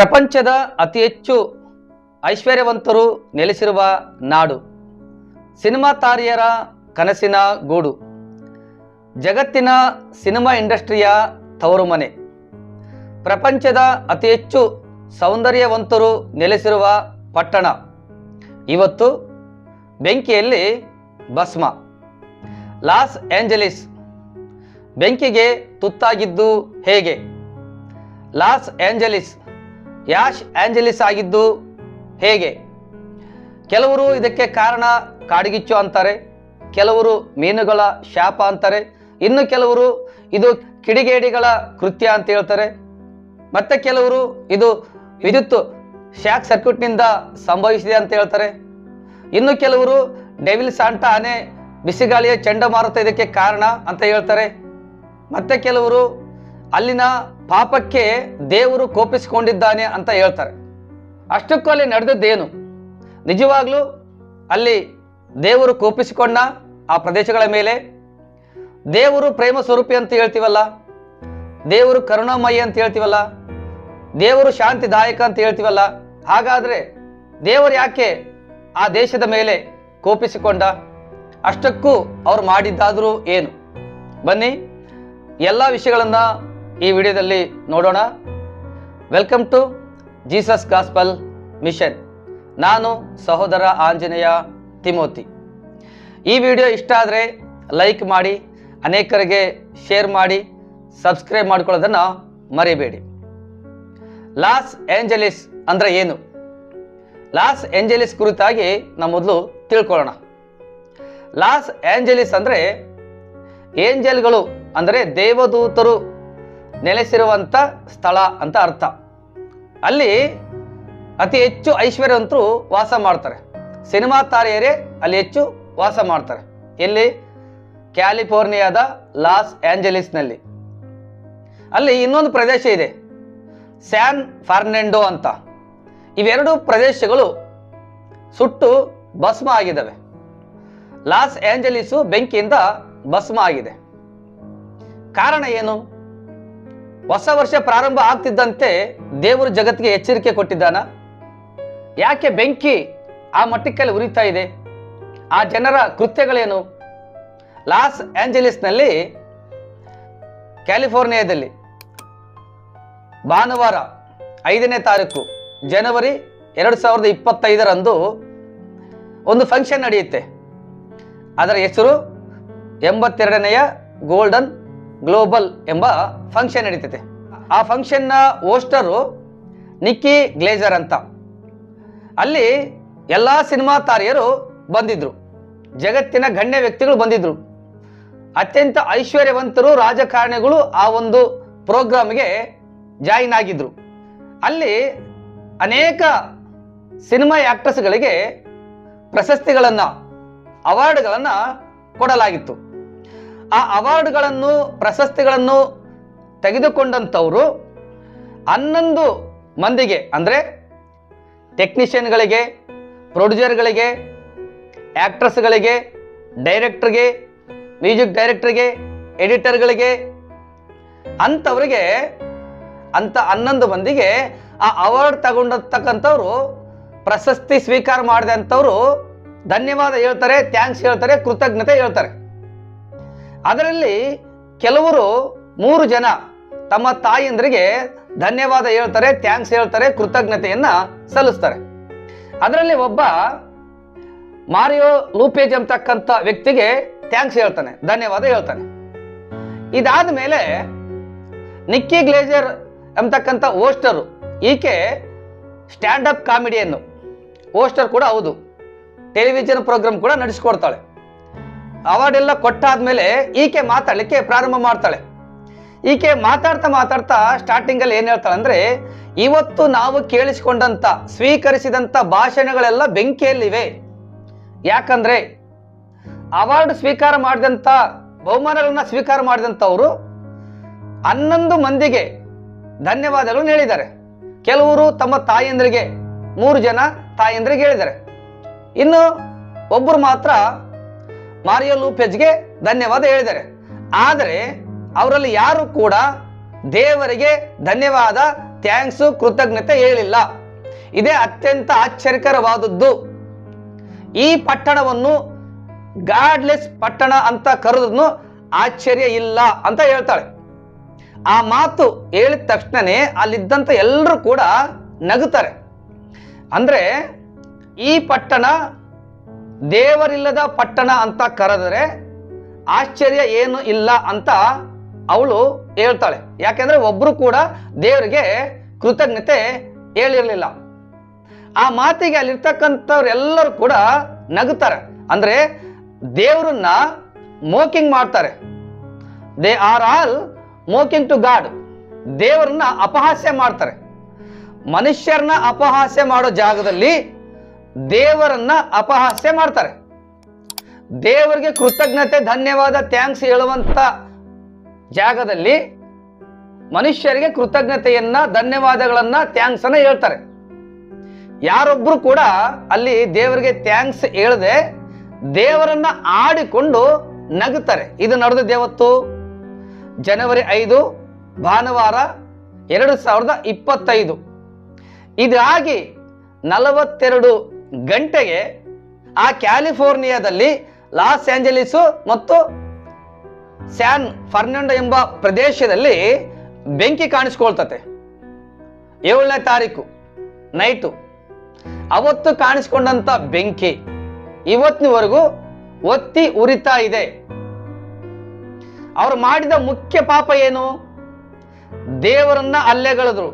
ಪ್ರಪಂಚದ ಅತಿ ಹೆಚ್ಚು ಐಶ್ವರ್ಯವಂತರು ನೆಲೆಸಿರುವ ನಾಡು, ಸಿನಿಮಾ ತಾರೆಯರ ಕನಸಿನ ಗೂಡು, ಜಗತ್ತಿನ ಸಿನಿಮಾ ಇಂಡಸ್ಟ್ರಿಯ ತವರು ಮನೆ, ಪ್ರಪಂಚದ ಅತಿ ಹೆಚ್ಚು ಸೌಂದರ್ಯವಂತರು ನೆಲೆಸಿರುವ ಪಟ್ಟಣ ಇವತ್ತು ಬೆಂಕಿಯಲ್ಲಿ ಭಸ್ಮ. ಲಾಸ್ ಏಂಜಲೀಸ್ ಬೆಂಕಿಗೆ ತುತ್ತಾಗಿದ್ದು ಹೇಗೆ? ಲಾಸ್ ಏಂಜಲೀಸ್ ಯಾಶ್ ಏಂಜಲೀಸ್ ಆಗಿದ್ದು ಹೇಗೆ? ಕೆಲವರು ಇದಕ್ಕೆ ಕಾರಣ ಕಾಡ್ಗಿಚ್ಚು ಅಂತಾರೆ, ಕೆಲವರು ಮೀನುಗಳ ಶಾಪ ಅಂತಾರೆ, ಇನ್ನು ಕೆಲವರು ಇದು ಕಿಡಿಗೇಡಿಗಳ ಕೃತ್ಯ ಅಂತ ಹೇಳ್ತಾರೆ, ಮತ್ತೆ ಕೆಲವರು ಇದು ವಿದ್ಯುತ್ ಶಾಕ್ ಸರ್ಕ್ಯೂಟ್ನಿಂದ ಸಂಭವಿಸಿದೆ ಅಂತ ಹೇಳ್ತಾರೆ, ಇನ್ನು ಕೆಲವರು ಡೆವಿಲ್ ಸಾಂಟಾ ಆನೆ ಬಿಸಿಗಾಳಿಯ ಚಂಡಮಾರುತ ಇದಕ್ಕೆ ಕಾರಣ ಅಂತ ಹೇಳ್ತಾರೆ, ಮತ್ತೆ ಕೆಲವರು ಅಲ್ಲಿನ ಪಾಪಕ್ಕೆ ದೇವರು ಕೋಪಿಸಿಕೊಂಡಿದ್ದಾನೆ ಅಂತ ಹೇಳ್ತಾರೆ. ಅಷ್ಟಕ್ಕೂ ಅಲ್ಲಿ ನಡೆದದ್ದೇನು? ನಿಜವಾಗ್ಲೂ ಅಲ್ಲಿ ದೇವರು ಕೋಪಿಸಿಕೊಂಡ ಆ ಪ್ರದೇಶಗಳ ಮೇಲೆ? ದೇವರು ಪ್ರೇಮ ಸ್ವರೂಪಿ ಅಂತ ಹೇಳ್ತೀವಲ್ಲ, ದೇವರು ಕರುಣಾಮಯಿ ಅಂತ ಹೇಳ್ತೀವಲ್ಲ, ದೇವರು ಶಾಂತಿದಾಯಕ ಅಂತ ಹೇಳ್ತೀವಲ್ಲ, ಹಾಗಾದರೆ ದೇವರು ಯಾಕೆ ಆ ದೇಶದ ಮೇಲೆ ಕೋಪಿಸಿಕೊಂಡ? ಅಷ್ಟಕ್ಕೂ ಅವ್ರು ಮಾಡಿದ್ದಾದರೂ ಏನು? ಬನ್ನಿ ಎಲ್ಲ ವಿಷಯಗಳನ್ನು ಈ ವಿಡಿಯೋದಲ್ಲಿ ನೋಡೋಣ. Welcome to Jesus gospel mission. ನಾನು ಸಹೋದರ ಆಂಜನೇಯ ತಿಮೋತಿ. ಈ ವಿಡಿಯೋ ಇಷ್ಟ ಆದರೆ ಲೈಕ್ ಮಾಡಿ, ಅನೇಕರಿಗೆ ಶೇರ್ ಮಾಡಿ, ಸಬ್ಸ್ಕ್ರೈಬ್ ಮಾಡ್ಕೊಳ್ಳೋದನ್ನು ಮರಿಬೇಡಿ. ಲಾಸ್ ಏಂಜಲೀಸ್ ಅಂದರೆ ಏನು? ಲಾಸ್ ಏಂಜಲೀಸ್ ಕುರಿತಾಗಿ ನಾವು ಮೊದಲು ತಿಳ್ಕೊಳ್ಳೋಣ. ಲಾಸ್ ಏಂಜಲೀಸ್ ಅಂದರೆ ಏಂಜಲ್ಗಳು ಅಂದರೆ ದೇವದೂತರು ನೆಲೆಸಿರುವಂಥ ಸ್ಥಳ ಅಂತ ಅರ್ಥ. ಅಲ್ಲಿ ಅತಿ ಹೆಚ್ಚು ಐಶ್ವರ್ಯವಂತರು ವಾಸ ಮಾಡ್ತಾರೆ. ಸಿನಿಮಾ ತಾರೆಯರೇ ಅಲ್ಲಿ ಹೆಚ್ಚು ವಾಸ ಮಾಡ್ತಾರೆ. ಎಲ್ಲಿ? ಕ್ಯಾಲಿಫೋರ್ನಿಯಾದ ಲಾಸ್ ಏಂಜಲೀಸ್ನಲ್ಲಿ. ಅಲ್ಲಿ ಇನ್ನೊಂದು ಪ್ರದೇಶ ಇದೆ, ಸ್ಯಾನ್ ಫರ್ನಾಂಡೋ ಅಂತ. ಇವೆರಡು ಪ್ರದೇಶಗಳು ಸುಟ್ಟು ಭಸ್ಮ ಆಗಿದ್ದಾವೆ. ಲಾಸ್ ಏಂಜಲೀಸು ಬೆಂಕಿಯಿಂದ ಭಸ್ಮ ಆಗಿದೆ. ಕಾರಣ ಏನು? ಹೊಸ ವರ್ಷ ಪ್ರಾರಂಭ ಆಗ್ತಿದ್ದಂತೆ ದೇವರು ಜಗತ್ತಿಗೆ ಎಚ್ಚರಿಕೆ ಕೊಟ್ಟಿದ್ದಾನ? ಯಾಕೆ ಬೆಂಕಿ ಆ ಮಟ್ಟಕ್ಕೆಲ್ಲ ಉರಿತಾ ಇದೆ? ಆ ಜನರ ಕೃತ್ಯಗಳೇನು? ಲಾಸ್ ಏಂಜಲೀಸ್ನಲ್ಲಿ ಕ್ಯಾಲಿಫೋರ್ನಿಯಾದಲ್ಲಿ ಭಾನುವಾರ 5ನೇ ತಾರೀಕು ಜನವರಿ 2025ರಂದು ಒಂದು ಫಂಕ್ಷನ್ ನಡೆಯುತ್ತೆ. ಅದರ ಹೆಸರು 82ನೆಯ ಗೋಲ್ಡನ್ ಗ್ಲೋಬಲ್ ಎಂಬ ಫಂಕ್ಷನ್ ನಡೀತದೆ. ಆ ಫಂಕ್ಷನ್ನ ಹೋಸ್ಟರು ನಿಕ್ಕಿ ಗ್ಲೇಜರ್ ಅಂತ. ಅಲ್ಲಿ ಎಲ್ಲ ಸಿನಿಮಾ ತಾರೆಯರು ಬಂದಿದ್ರು, ಜಗತ್ತಿನ ಗಣ್ಯ ವ್ಯಕ್ತಿಗಳು ಬಂದಿದ್ರು, ಅತ್ಯಂತ ಐಶ್ವರ್ಯವಂತರು, ರಾಜಕಾರಣಿಗಳು ಆ ಒಂದು ಪ್ರೋಗ್ರಾಮ್ಗೆ ಜಾಯಿನ್ ಆಗಿದ್ರು. ಅಲ್ಲಿ ಅನೇಕ ಸಿನಿಮಾ ಆಕ್ಟರ್ಸ್ಗಳಿಗೆ ಪ್ರಶಸ್ತಿಗಳನ್ನು, ಅವಾರ್ಡ್ಗಳನ್ನು ಕೊಡಲಾಗಿತ್ತು. ಆ ಅವಾರ್ಡ್ಗಳನ್ನು, ಪ್ರಶಸ್ತಿಗಳನ್ನು ತೆಗೆದುಕೊಂಡಂಥವರು 11 ಮಂದಿಗೆ, ಅಂದರೆ ಟೆಕ್ನಿಷಿಯನ್ಗಳಿಗೆ, ಪ್ರೊಡ್ಯೂಸರ್ಗಳಿಗೆ, ಆ್ಯಕ್ಟ್ರಸ್ಗಳಿಗೆ, ಡೈರೆಕ್ಟರ್ಗೆ, ಮ್ಯೂಸಿಕ್ ಡೈರೆಕ್ಟರ್ಗೆ, ಎಡಿಟರ್ಗಳಿಗೆ, ಅಂಥವ್ರಿಗೆ, ಅಂಥ 11 ಮಂದಿಗೆ ಆ ಅವಾರ್ಡ್ ತಗೊಂಡಿರ್ತಕ್ಕಂಥವ್ರು, ಪ್ರಶಸ್ತಿ ಸ್ವೀಕಾರ ಮಾಡಿದಂಥವ್ರು ಧನ್ಯವಾದ ಹೇಳ್ತಾರೆ, ಥ್ಯಾಂಕ್ಸ್ ಹೇಳ್ತಾರೆ, ಕೃತಜ್ಞತೆ ಹೇಳ್ತಾರೆ. ಅದರಲ್ಲಿ ಕೆಲವರು 3 ಜನ ತಮ್ಮ ತಾಯಿಯಂದ್ರಿಗೆ ಧನ್ಯವಾದ ಹೇಳ್ತಾರೆ, ಥ್ಯಾಂಕ್ಸ್ ಹೇಳ್ತಾರೆ, ಕೃತಜ್ಞತೆಯನ್ನು ಸಲ್ಲಿಸ್ತಾರೆ. ಅದರಲ್ಲಿ ಒಬ್ಬ ಮಾರಿಯೋ ಲೂಪೇಜ್ ಅಂತಕ್ಕಂಥ ವ್ಯಕ್ತಿಗೆ ಥ್ಯಾಂಕ್ಸ್ ಹೇಳ್ತಾನೆ, ಧನ್ಯವಾದ ಹೇಳ್ತಾನೆ. ಇದಾದ ಮೇಲೆ ನಿಕ್ಕಿ ಗ್ಲೇಜರ್ ಎಂಬತಕ್ಕಂಥ ಹೋಸ್ಟರು, ಈಕೆ ಸ್ಟ್ಯಾಂಡಪ್ ಕಾಮಿಡಿಯನ್ನು ಹೋಸ್ಟರ್ ಕೂಡ ಹೌದು, ಟೆಲಿವಿಷನ್ ಪ್ರೋಗ್ರಾಮ್ ಕೂಡ ನಡೆಸ್ಕೊಡ್ತಾಳೆ. ಅವಾರ್ಡ್ ಎಲ್ಲ ಕೊಟ್ಟಾದ್ಮೇಲೆ ಈಕೆ ಮಾತಾಡಲಿಕ್ಕೆ ಪ್ರಾರಂಭ ಮಾಡ್ತಾಳೆ. ಈಕೆ ಮಾತಾಡ್ತಾ ಸ್ಟಾರ್ಟಿಂಗಲ್ಲಿ ಏನು ಹೇಳ್ತಾಳೆ ಅಂದರೆ, ಇವತ್ತು ನಾವು ಕೇಳಿಸಿಕೊಂಡಂಥ, ಸ್ವೀಕರಿಸಿದಂಥ ಭಾಷಣಗಳೆಲ್ಲ ಬೆಂಕಿಯಲ್ಲಿವೆ. ಯಾಕಂದರೆ ಅವಾರ್ಡ್ ಸ್ವೀಕಾರ ಮಾಡಿದಂಥ, ಬಹುಮಾನಗಳನ್ನ ಸ್ವೀಕಾರ ಮಾಡಿದಂಥವರು 11 ಮಂದಿಗೆ ಧನ್ಯವಾದಗಳನ್ನು ಹೇಳಿದ್ದಾರೆ. ಕೆಲವರು ತಮ್ಮ ತಾಯಿಯಂದ್ರಿಗೆ, 3 ಜನ ತಾಯಿಯಂದ್ರಿಗೆ ಹೇಳಿದ್ದಾರೆ. ಇನ್ನು ಒಬ್ಬರು ಮಾತ್ರ ಮಾರಿಯೋ ಲೂಪೆಜ್ಗೆ ಧನ್ಯವಾದ ಹೇಳಿದ್ದಾರೆ. ಆದರೆ ಅವರಲ್ಲಿ ಯಾರು ಕೂಡ ದೇವರಿಗೆ ಧನ್ಯವಾದ ಥ್ಯಾಂಕ್ಸ್ ಕೃತಜ್ಞತೆ ಹೇಳಿಲ್ಲ. ಇದೇ ಅತ್ಯಂತ ಆಶ್ಚರ್ಯಕರವಾದದ್ದು. ಈ ಪಟ್ಟಣವನ್ನು ಗಾಡ್ಲೆಸ್ ಪಟ್ಟಣ ಅಂತ ಕರೆದ್ರೂ ಆಶ್ಚರ್ಯ ಇಲ್ಲ ಅಂತ ಹೇಳ್ತಾಳೆ. ಆ ಮಾತು ಹೇಳಿದ ತಕ್ಷಣನೇ ಅಲ್ಲಿದ್ದಂತ ಎಲ್ಲರೂ ಕೂಡ ನಗುತ್ತಾರೆ. ಅಂದ್ರೆ ಈ ಪಟ್ಟಣ ದೇವರಿಲ್ಲದ ಪಟ್ಟಣ ಅಂತ ಕರೆದರೆ ಆಶ್ಚರ್ಯ ಏನು ಇಲ್ಲ ಅಂತ ಅವಳು ಹೇಳ್ತಾಳೆ. ಯಾಕೆಂದ್ರೆ ಒಬ್ರು ಕೂಡ ದೇವರಿಗೆ ಕೃತಜ್ಞತೆ ಹೇಳಿರ್ಲಿಲ್ಲ. ಆ ಮಾತಿಗೆ ಅಲ್ಲಿರ್ತಕ್ಕಂಥವ್ರೆಲ್ಲರೂ ಕೂಡ ನಗುತ್ತಾರೆ. ಅಂದ್ರೆ ದೇವರನ್ನ ಮೋಕಿಂಗ್ ಮಾಡ್ತಾರೆ. They are all mocking to God. ದೇವರನ್ನ ಅಪಹಾಸ್ಯ ಮಾಡ್ತಾರೆ. ಮನುಷ್ಯರನ್ನ ಅಪಹಾಸ್ಯ ಮಾಡೋ ಜಾಗದಲ್ಲಿ ದೇವರನ್ನ ಅಪಹಾಸ್ಯ ಮಾಡ್ತಾರೆ. ದೇವರಿಗೆ ಕೃತಜ್ಞತೆ ಧನ್ಯವಾದ ಥ್ಯಾಂಕ್ಸ್ ಹೇಳುವಂತ ಜಾಗದಲ್ಲಿ ಮನುಷ್ಯರಿಗೆ ಕೃತಜ್ಞತೆಯನ್ನ ಧನ್ಯವಾದಗಳನ್ನ ಥ್ಯಾಂಕ್ಸ್ ಅನ್ನ ಹೇಳ್ತಾರೆ. ಯಾರೊಬ್ರು ಕೂಡ ಅಲ್ಲಿ ದೇವರಿಗೆ ಥ್ಯಾಂಕ್ಸ್ ಹೇಳದೆ ದೇವರನ್ನ ಆಡಿಕೊಂಡು ನಗುತ್ತಾರೆ. ಇದು ನಡೆದ ಯಾವತ್ತು? ಜನವರಿ 5 ಭಾನುವಾರ 2025. ಇದಾಗಿ 42 ಗಂಟೆಗೆ ಆ ಕ್ಯಾಲಿಫೋರ್ನಿಯಾದಲ್ಲಿ ಲಾಸ್ ಏಂಜಲೀಸು ಮತ್ತು ಸ್ಯಾನ್ ಫರ್ನಾಂಡೋ ಎಂಬ ಪ್ರದೇಶದಲ್ಲಿ ಬೆಂಕಿ ಕಾಣಿಸ್ಕೊಳ್ತತೆ. 7ನೇ ತಾರೀಕು ನೈಟು ಅವತ್ತು ಕಾಣಿಸ್ಕೊಂಡಂತ ಬೆಂಕಿ ಇವತ್ತಿನವರೆಗೂ ಒತ್ತಿ ಉರಿತಾ ಇದೆ. ಅವರು ಮಾಡಿದ ಮುಖ್ಯ ಪಾಪ ಏನು? ದೇವರನ್ನ ಅಲ್ಲೆಗಳೆದ್ರು.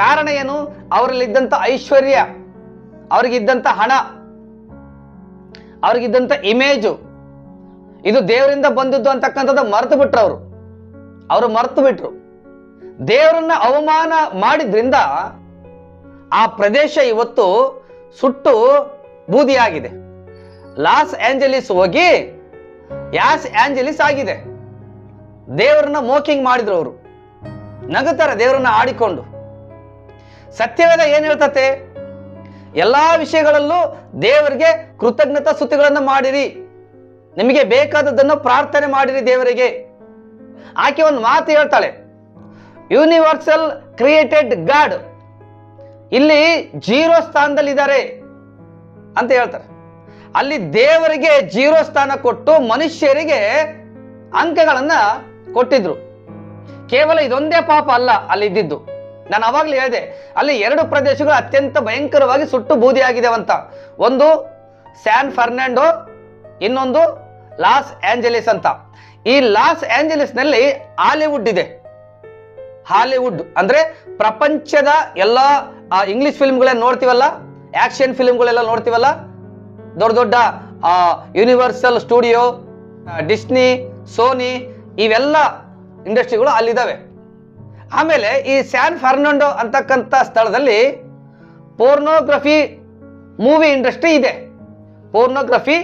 ಕಾರಣ ಏನು? ಅವರಲ್ಲಿದ್ದಂತ ಐಶ್ವರ್ಯ, ಅವ್ರಿಗಿದ್ದಂತ ಹಣ, ಅವ್ರಿಗಿದ್ದಂತ ಇಮೇಜು, ಇದು ದೇವರಿಂದ ಬಂದದ್ದು ಅಂತಕ್ಕಂಥದ್ದು ಮರೆತು ಬಿಟ್ರು. ಅವರು ಮರೆತು ಬಿಟ್ರು. ದೇವರನ್ನ ಅವಮಾನ ಮಾಡಿದ್ರಿಂದ ಆ ಪ್ರದೇಶ ಇವತ್ತು ಸುಟ್ಟು ಬೂದಿಯಾಗಿದೆ. ಲಾಸ್ ಏಂಜಲೀಸ್ ಹೋಗಿ ಯಾಸ್ ಏಂಜಲೀಸ್ ಆಗಿದೆ. ದೇವರನ್ನ ಮೋಕಿಂಗ್ ಮಾಡಿದ್ರು. ಅವರು ನಗುತ್ತಾರೆ ದೇವರನ್ನ ಆಡಿಕೊಂಡು. ಸತ್ಯವೇದ ಏನ್ ಹೇಳ್ತತೆ? ಎಲ್ಲಾ ವಿಷಯಗಳಲ್ಲೂ ದೇವರಿಗೆ ಕೃತಜ್ಞತಾ ಸ್ತುತಿಗಳನ್ನ ಮಾಡಿರಿ, ನಿಮಗೆ ಬೇಕಾದದ್ದನ್ನು ಪ್ರಾರ್ಥನೆ ಮಾಡಿರಿ ದೇವರಿಗೆ. ಆಕೆ ಒಂದು ಮಾತು ಹೇಳ್ತಾಳೆ, ಯೂನಿವರ್ಸಲ್ ಕ್ರಿಯೇಟೆಡ್ ಗಾಡ್ ಇಲ್ಲಿ 0 ಸ್ಥಾನದಲ್ಲಿದ್ದಾರೆ ಅಂತ ಹೇಳ್ತಾರೆ. ಅಲ್ಲಿ ದೇವರಿಗೆ 0 ಸ್ಥಾನ ಕೊಟ್ಟು ಮನುಷ್ಯರಿಗೆ ಅಂಕಗಳನ್ನ ಕೊಟ್ಟಿದ್ರು. ಕೇವಲ ಇದೊಂದೇ ಪಾಪ ಅಲ್ಲ ಅಲ್ಲಿ ಇದ್ದಿದ್ದು. ನಾನು ಅವಾಗಲೇ ಹೇಳಿದೆ, ಅಲ್ಲಿ 2 ಪ್ರದೇಶಗಳು ಅತ್ಯಂತ ಭಯಂಕರವಾಗಿ ಸುಟ್ಟು ಬೂದಿಯಾಗಿದೆವಂತ. ಒಂದು ಸ್ಯಾನ್ ಫರ್ನಾಂಡೋ, ಇನ್ನೊಂದು ಲಾಸ್ ಏಂಜಲೀಸ್ ಅಂತ. ಈ ಲಾಸ್ ಏಂಜಲೀಸ್ ನಲ್ಲಿ ಹಾಲಿವುಡ್ ಇದೆ. ಹಾಲಿವುಡ್ ಅಂದ್ರೆ ಪ್ರಪಂಚದ ಎಲ್ಲ ಇಂಗ್ಲಿಷ್ ಫಿಲ್ಮ್ಗಳೆಲ್ಲ ನೋಡ್ತೀವಲ್ಲ, ಆಕ್ಷನ್ ಫಿಲ್ಮ್ಗಳೆಲ್ಲ ನೋಡ್ತೀವಲ್ಲ, ದೊಡ್ಡ ದೊಡ್ಡ ಯೂನಿವರ್ಸಲ್ ಸ್ಟುಡಿಯೋ, ಡಿಸ್ನಿ, ಸೋನಿ, ಇವೆಲ್ಲ ಇಂಡಸ್ಟ್ರಿಗಳು ಅಲ್ಲಿದ್ದಾವೆ. ಆಮೇಲೆ ಈ ಸ್ಯಾನ್ ಫರ್ನಾಂಡೋ ಅಂತಕ್ಕಂಥ ಸ್ಥಳದಲ್ಲಿ ಪೋರ್ನೋಗ್ರಫಿ ಮೂವಿ ಇಂಡಸ್ಟ್ರಿ ಇದೆ. ಪೋರ್ನೋಗ್ರಫಿ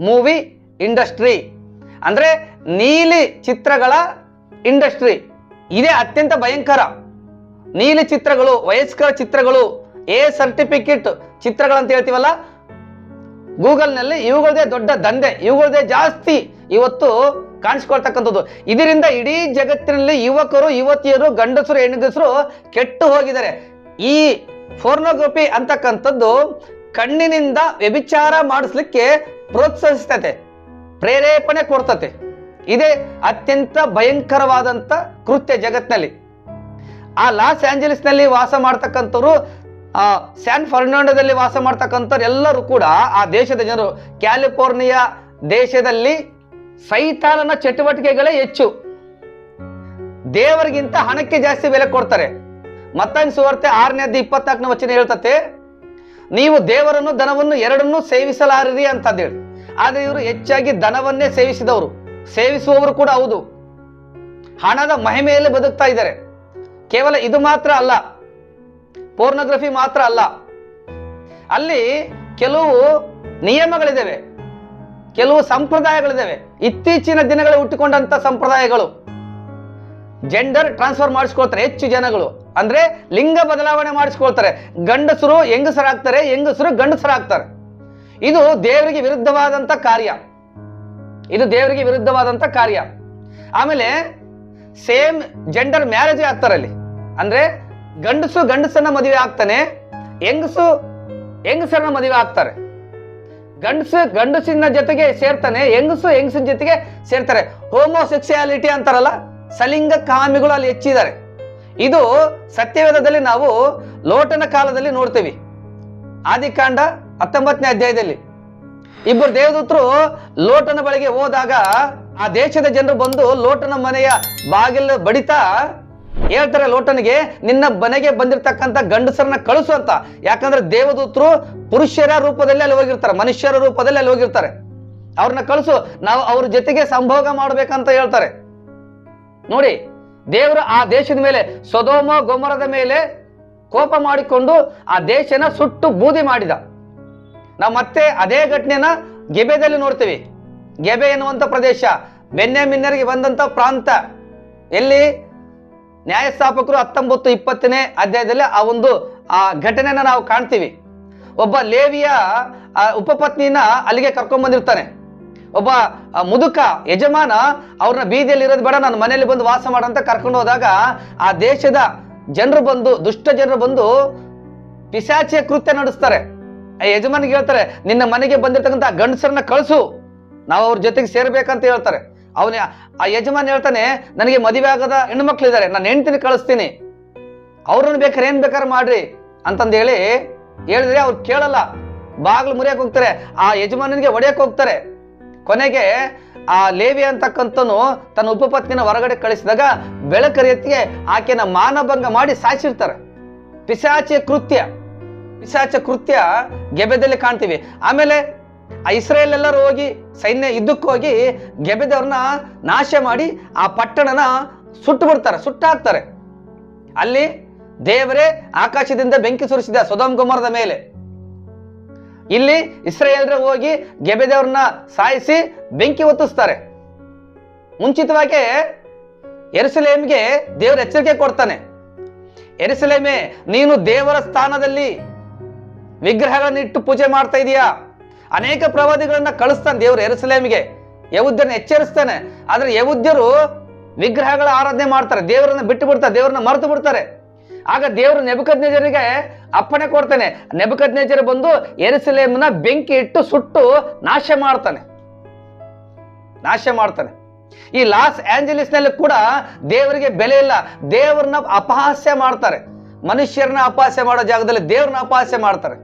ಮೂವಿ ಇಂಡಸ್ಟ್ರಿ ಅಂದ್ರೆ ನೀಲಿ ಚಿತ್ರಗಳ ಇಂಡಸ್ಟ್ರಿ ಇದೇ ಅತ್ಯಂತ ಭಯಂಕರ. ನೀಲಿ ಚಿತ್ರಗಳು, ವಯಸ್ಕರ ಚಿತ್ರಗಳು, ಎ ಸರ್ಟಿಫಿಕೇಟ್ ಚಿತ್ರಗಳಂತ ಹೇಳ್ತೀವಲ್ಲ, ಗೂಗಲ್ ನಲ್ಲಿ ಇವುಗಳದೇ ದೊಡ್ಡ ದಂಧೆ, ಇವುಗಳದೇ ಜಾಸ್ತಿ ಇವತ್ತು ಕಾಣಿಸ್ಕೊಳ್ತಕ್ಕಂಥದ್ದು. ಇದರಿಂದ ಇಡೀ ಜಗತ್ತಿನಲ್ಲಿ ಯುವಕರು, ಯುವತಿಯರು, ಗಂಡಸರು, ಹೆಣ್ಣುಗಸರು ಕೆಟ್ಟು ಹೋಗಿದ್ದಾರೆ. ಈ ಫೋರ್ನೋಗ್ರಫಿ ಅಂತಕ್ಕಂಥದ್ದು ಕಣ್ಣಿನಿಂದ ವ್ಯಭಿಚಾರ ಮಾಡಿಸ್ಲಿಕ್ಕೆ ಪ್ರೋತ್ಸಾಹಿಸ್ತತೆ, ಪ್ರೇರೇಪಣೆ ಕೊಡ್ತತೆ. ಇದೇ ಅತ್ಯಂತ ಭಯಂಕರವಾದಂತ ಕೃತ್ಯ ಜಗತ್ತಿನಲ್ಲಿ. ಆ ಲಾಸ್ ಏಂಜಲೀಸ್ ನಲ್ಲಿ ವಾಸ ಮಾಡ್ತಕ್ಕಂಥವ್ರು, ಸ್ಯಾನ್ ಫರ್ನಾಂಡೋದಲ್ಲಿ ವಾಸ ಮಾಡ್ತಕ್ಕಂಥವ್ರು ಎಲ್ಲರೂ ಕೂಡ ಆ ದೇಶದ ಜನರು. ಕ್ಯಾಲಿಫೋರ್ನಿಯಾ ದೇಶದಲ್ಲಿ ಸೈತಾನನ ಚಟುವಟಿಕೆಗಳೇ ಹೆಚ್ಚು. ದೇವರಿಗಿಂತ ಹಣಕ್ಕೆ ಜಾಸ್ತಿ ಬೆಲೆ ಕೊಡ್ತಾರೆ. ಮತ್ತಾಯನ ಸುವಾರ್ತೆ 6:24 ವಚನ ಹೇಳ್ತತೆ, ನೀವು ದೇವರನ್ನು ಧನವನ್ನು ಎರಡನ್ನೂ ಸೇವಿಸಲಾರಿರಿ ಅಂತ ಹೇಳಿ. ಆದ್ರೆ ಇವರು ಹೆಚ್ಚಾಗಿ ಧನವನ್ನೇ ಸೇವಿಸಿದವರು, ಸೇವಿಸುವವರು ಕೂಡ ಹೌದು. ಹಣದ ಮಹಿಮೆಯಲ್ಲಿ ಬದುಕ್ತಾ ಇದ್ದಾರೆ. ಕೇವಲ ಇದು ಮಾತ್ರ ಅಲ್ಲ, ಪೋರ್ನೋಗ್ರಫಿ ಮಾತ್ರ ಅಲ್ಲ, ಅಲ್ಲಿ ಕೆಲವು ನಿಯಮಗಳಿದ್ದಾವೆ, ಕೆಲವು ಸಂಪ್ರದಾಯಗಳಿದ್ದಾವೆ. ಇತ್ತೀಚಿನ ದಿನಗಳ ಹುಟ್ಟಿಕೊಂಡಂತ ಸಂಪ್ರದಾಯಗಳು. ಜೆಂಡರ್ ಟ್ರಾನ್ಸ್ಫರ್ ಮಾಡಿಸ್ಕೊಳ್ತಾರೆ ಹೆಚ್ಚು ಜನಗಳು. ಅಂದ್ರೆ ಲಿಂಗ ಬದಲಾವಣೆ ಮಾಡಿಸ್ಕೊಳ್ತಾರೆ. ಗಂಡಸರು ಹೆಂಗಸರಾಗ್ತಾರೆ, ಹೆಂಗಸರು ಗಂಡಸರಾಗ್ತಾರೆ. ಇದು ದೇವರಿಗೆ ವಿರುದ್ಧವಾದಂತ ಕಾರ್ಯ. ಇದು ದೇವರಿಗೆ ವಿರುದ್ಧವಾದಂತ ಕಾರ್ಯ. ಆಮೇಲೆ ಸೇಮ್ ಜೆಂಡರ್ ಮ್ಯಾರೇಜ್ ಆಗ್ತಾರೆ ಅಲ್ಲಿ. ಅಂದ್ರೆ ಗಂಡಸು ಗಂಡಸನ್ನ ಮದುವೆ ಆಗ್ತಾನೆ, ಹೆಂಗಸು ಹೆಂಗಸರನ್ನ ಮದುವೆ ಆಗ್ತಾರೆ. ಗಂಡಸಿನ ಜೊತೆಗೆ ಸೇರ್ತಾನೆ, ಹೆಂಗಸಿನ ಜೊತೆಗೆ ಸೇರ್ತಾರೆ. ಹೋಮೋಸೆಕ್ಸುಯಾಲಿಟಿ ಅಂತಾರಲ್ಲ, ಸಲಿಂಗ ಕಾಮಿಗಳು ಅಲ್ಲಿ ಹೆಚ್ಚಿದ್ದಾರೆ. ಇದು ಸತ್ಯವೇದದಲ್ಲಿ ನಾವು ಲೋಟನ ಕಾಲದಲ್ಲಿ ನೋಡ್ತೀವಿ. ಆದಿಕಾಂಡ 19ನೇ ಅಧ್ಯಾಯದಲ್ಲಿ ಇಬ್ಬರು ದೇವದೂತರು ಲೋಟನ ಬಳಿಗೆ ಹೋದಾಗ ಆ ದೇಶದ ಜನರು ಬಂದು ಲೋಟನ ಮನೆಯ ಬಾಗಿಲು ಬಡಿತಾ ಹೇಳ್ತಾರೆ ಲೋಟನಿಗೆ, ನಿನ್ನ ಮನೆಗೆ ಬಂದಿರತಕ್ಕಂತ ಗಂಡಸರನ್ನ ಕಳಿಸು ಅಂತ. ಯಾಕಂದ್ರೆ ದೇವದೂತರು ಪುರುಷರ ರೂಪದಲ್ಲಿ ಅಲ್ಲಿ ಹೋಗಿರ್ತಾರೆ, ಮನುಷ್ಯರ ರೂಪದಲ್ಲಿ ಅಲ್ಲಿ ಹೋಗಿರ್ತಾರೆ. ಅವ್ರನ್ನ ಕಳಿಸು, ನಾವು ಅವ್ರ ಜೊತೆಗೆ ಸಂಭೋಗ ಮಾಡ್ಬೇಕಂತ ಹೇಳ್ತಾರೆ. ನೋಡಿ, ದೇವರು ಆ ದೇಶದ ಮೇಲೆ, ಸೊದೋಮ ಗೊಮರದ ಮೇಲೆ ಕೋಪ ಮಾಡಿಕೊಂಡು ಆ ದೇಶನ ಸುಟ್ಟು ಬೂದಿ ಮಾಡಿದ. ನಾವು ಮತ್ತೆ ಅದೇ ಘಟನೆನ ಗೆಬೆದಲ್ಲಿ ನೋಡ್ತೀವಿ. ಗೆಬೆ ಎನ್ನುವಂತ ಪ್ರದೇಶ ಬೆನ್ಯಾಮೀನ್ಯರಿಗೆ ಬಂದಂತ ಪ್ರಾಂತ. ಎಲ್ಲಿ ನ್ಯಾಯಸ್ಥಾಪಕರು 19-20ನೇ ಅಧ್ಯಾಯದಲ್ಲಿ ಆ ಘಟನೆನ ನಾವು ಕಾಣ್ತೀವಿ. ಒಬ್ಬ ಲೇವಿಯ ಉಪಪತ್ನಿನ ಅಲ್ಲಿಗೆ ಕರ್ಕೊಂಡ್ ಬಂದಿರ್ತಾನೆ. ಒಬ್ಬ ಮುದುಕ ಯಜಮಾನ ಅವ್ರನ್ನ ಬೀದಿಯಲ್ಲಿ ಇರೋದು ಬೇಡ, ನನ್ನ ಮನೆಯಲ್ಲಿ ಬಂದು ವಾಸ ಮಾಡಂತ ಕರ್ಕೊಂಡು ಹೋದಾಗ ಆ ದೇಶದ ಜನರು ಬಂದು, ದುಷ್ಟ ಜನರು ಬಂದು ಪಿಶಾಚಿಯ ಕೃತ್ಯ ನಡೆಸ್ತಾರೆ. ಆ ಯಜಮಾನಿಗೆ ಹೇಳ್ತಾರೆ, ನಿನ್ನ ಮನೆಗೆ ಬಂದಿರ್ತಕ್ಕಂಥ ಗಂಡಸರನ್ನ ಕಳಿಸು, ನಾವು ಅವ್ರ ಜೊತೆಗೆ ಸೇರ್ಬೇಕಂತ ಹೇಳ್ತಾರೆ. ಆ ಯಜಮಾನ್ ಹೇಳ್ತಾನೆ, ನನಗೆ ಮದುವೆ ಆಗದ ಹೆಣ್ಣು ಮಕ್ಳಿದ್ದಾರೆ, ನಾನು ಹೆಂಡ್ತಿನ ಕಳಿಸ್ತೀನಿ, ಅವ್ರನ್ನ ಬೇಕಾರೆ ಏನ್ ಬೇಕಾದ್ರೆ ಮಾಡ್ರಿ ಅಂತಂದು ಹೇಳಿದ್ರೆ ಅವ್ರು ಕೇಳಲ್ಲ. ಬಾಗ್ಲು ಮುರಿಯಕ್ ಹೋಗ್ತಾರೆ, ಆ ಯಜಮಾನನಿಗೆ ಹೊಡೆಯಕ್ ಹೋಗ್ತಾರೆ. ಕೊನೆಗೆ ಆ ಲೇವಿ ಅಂತಕ್ಕಂಥನು ತನ್ನ ಉಪಪತ್ನಿನ ಹೊರಗಡೆ ಕಳಿಸಿದಾಗ ಬೆಳಕರಿಯತ್ತಿಗೆ ಆಕೆನ ಮಾನಭಂಗ ಮಾಡಿ ಸಾಯಿಸಿರ್ತಾರೆ. ಪಿಶಾಚ ಕೃತ್ಯ ಗೆಬೆದಲ್ಲಿ ಕಾಣ್ತೀವಿ. ಆಮೇಲೆ ಆ ಇಸ್ರೇಲ್ ಎಲ್ಲರೂ ಹೋಗಿ ಸೈನ್ಯ ಯುದ್ಧಕ್ಕೆ ಹೋಗಿ ಗೆಬೆದವ್ರನ್ನ ನಾಶ ಮಾಡಿ ಆ ಪಟ್ಟಣನ ಸುಟ್ಟಾಕ್ತಾರೆ. ಅಲ್ಲಿ ದೇವರೇ ಆಕಾಶದಿಂದ ಬೆಂಕಿ ಸುರಿಸಿದ ಸೊದೋಮ್ ಗೊಮೋರದ ಮೇಲೆ. ಇಲ್ಲಿ ಇಸ್ರಾಯೇಲ್ರು ಹೋಗಿ ಗೆಬೆದವ್ರನ್ನ ಸಾಯಿಸಿ ಬೆಂಕಿ ಹೊತ್ತಿಸ್ತಾರೆ. ಮುಂಚಿತವಾಗಿ ಯೆರೂಸಲೇಮಿಗೆ ದೇವರ ಎಚ್ಚರಿಕೆ ಕೊಡ್ತಾನೆ, ಯೆರೂಸಲೇಮೇ, ನೀನು ದೇವರ ಸ್ಥಾನದಲ್ಲಿ ವಿಗ್ರಹಗಳನ್ನ ಇಟ್ಟು ಪೂಜೆ ಮಾಡ್ತಾ ಇದೀಯಾ. ಅನೇಕ ಪ್ರವಾದಿಗಳನ್ನ ಕಳಿಸ್ತಾನೆ ದೇವರು ಯೆರೂಸಲೇಮಿಗೆ, ಯಹೂದ್ಯರನ್ನ ಎಚ್ಚರಿಸ್ತಾನೆ. ಆದ್ರೆ ಯಹೂದ್ಯರು ವಿಗ್ರಹಗಳ ಆರಾಧನೆ ಮಾಡ್ತಾರೆ, ದೇವರನ್ನ ಬಿಟ್ಟು ಬಿಡ್ತಾರೆ, ದೇವರನ್ನ ಮರೆತು ಬಿಡ್ತಾರೆ. ಆಗ ದೇವರು ನೆಬೂಕದ್ನೆಚ್ಚರನಿಗೆ ಅಪ್ಪಣೆ ಕೊಡ್ತಾನೆ. ನೆಬೂಕದ್ನೆಚ್ಚರ ಬಂದು ಯೆರೂಸಲೇಮನ್ನ ಬೆಂಕಿ ಇಟ್ಟು ಸುಟ್ಟು ನಾಶ ಮಾಡ್ತಾನೆ. ಈ ಲಾಸ್ ಆಂಜಲೀಸ್ ನಲ್ಲಿ ಕೂಡ ದೇವರಿಗೆ ಬೆಲೆ ಇಲ್ಲ, ದೇವರನ್ನ ಅಪಹಾಸ್ಯ ಮಾಡ್ತಾರೆ. ಮನುಷ್ಯರನ್ನ ಅಪಹಾಸ್ಯ ಮಾಡೋ ಜಾಗದಲ್ಲಿ ದೇವ್ರನ್ನ ಅಪಹಾಸ್ಯ ಮಾಡ್ತಾರೆ.